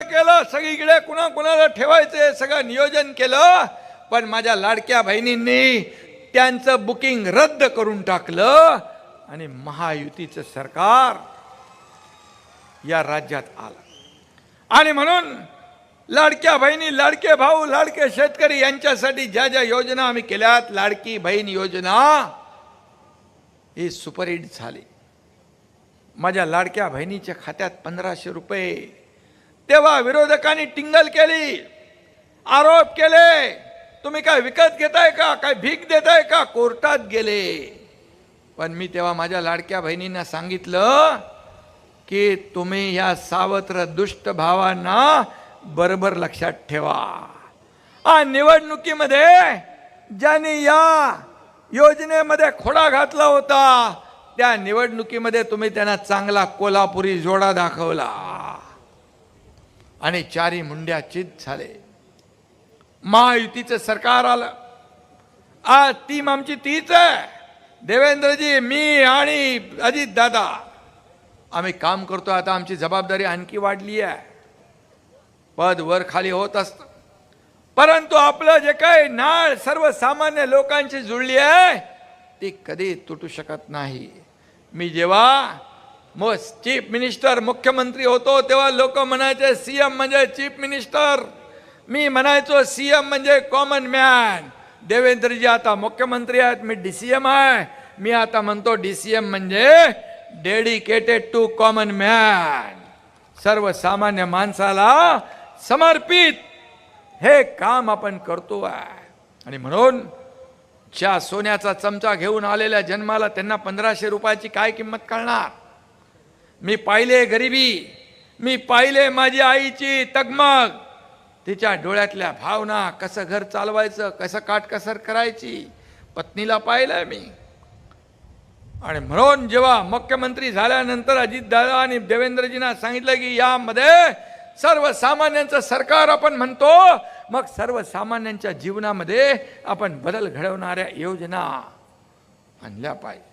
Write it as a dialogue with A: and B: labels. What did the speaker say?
A: केलं सगळीकडे कुणाला ठेवायचे सगळं नियोजन केलं, पण माझ्या लाडक्या बहिणींनी त्यांचं बुकिंग रद्द करून टाकलं आणि महायुतीचं सरकार या राज्यात आलं. आणि म्हणून लाडक्या बहिणी, लाडके भाऊ, लाडके शेतकरी यांच्यासाठी ज्या ज्या योजना आम्ही केल्यात, लाडकी बहीण योजना ही सुपरहिट झाली. माझ्या लाडक्या बहिणीच्या खात्यात 1500 रुपये. तेव्हा विरोधकांनी टिंगल केली, आरोप केले, तुम्ही काय विकत घेताय का, काय भीक देताय का, कोर्टात गेले. पण मी तेव्हा माझ्या लाडक्या बहिणींना सांगितलं की तुम्ही या सावत्र दुष्ट भावांना बरोबर लक्षात ठेवा. निवडणुकीमध्ये ज्यांनी या योजनेमध्ये खोडा घातला होता, त्या निवडणुकीमध्ये तुम्ही त्यांना चांगला कोल्हापुरी जोडा दाखवला आणि चारी मुंड्या चित झाले. महायुतीचं सरकार आलं. आज टीम आमची तीच आहे. देवेंद्रजी, मी आणि अजित दादा आम्ही काम करतो. आता आमची जबाबदारी आणखी वाढली आहे. पद वर खाली होत असतं, परंतु आपलं जे काही नाळ सर्वसामान्य लोकांची जुळली आहे ती कधी तुटू शकत नाही. मी जेव्हा चीफ मिनिस्टर, मुख्यमंत्री होतो तेव्हा लोक म्हणायचे सीएम म्हणजे चीफ मिनिस्टर, मी म्हणायचो सीएम म्हणजे कॉमन मॅन. देवेंद्रजी आता मुख्यमंत्री आहेत, मी डीसीएम आहे. मी आता म्हणतो डीसीएम म्हणजे डेडिकेटेड टू कॉमन मॅन, सर्वसामान्य माणसाला समर्पित हे काम आपण करतो आहे. आणि म्हणून ज्या सोन्याचा चमचा घेऊन आलेल्या जन्माला त्यांना 1500 रुपयाची काय किंमत कळणार. मी पाहिले गरिबी, मी पाहिले माझी आईची तगमग, तिच्या डोळ्यातल्या भावना, कसं घर चालवायचं, कसं काटकसर करायची, पत्नीला पाहिलंय मी. आणि म्हणून जेव्हा मुख्यमंत्री झाल्यानंतर अजितदादा आणि देवेंद्रजींना सांगितलं की यामध्ये सर्वसामान्यांचं सरकार आपण म्हणतो, मग सर्वसामान्यांच्या जीवनामध्ये आपण बदल घडवणाऱ्या योजना आणल्या पाहिजे.